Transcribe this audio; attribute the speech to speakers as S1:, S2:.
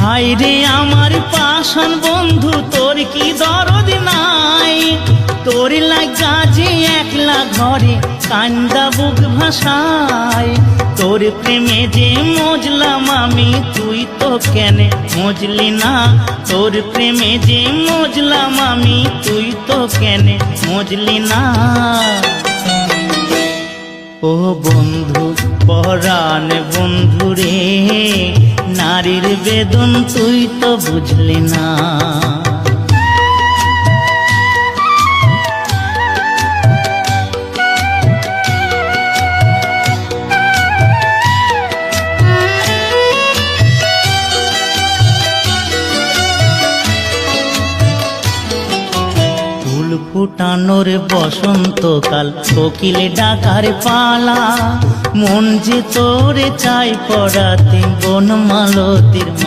S1: হায় রে আমার পাষাণ বন্ধু, তোর কি দরদ নাই? তোর লাগা যে একলা ঘরে কান্দা বুক ভাসায়। তোর প্রেমে যে মজলাম আমি, তুই তো কেনে মজলি না? তোর প্রেমে যে মজলাম আমি, তুই তো কেনে মজলি না? ও বন্ধু পরাণ বন্ধু রে, নারীর বেদন তুই তো বুঝলি না। ফুটানোর বসন্তকাল, কোকিল ডাকার পালা, মন যে তোরে চাই পড়াতে বনমালতির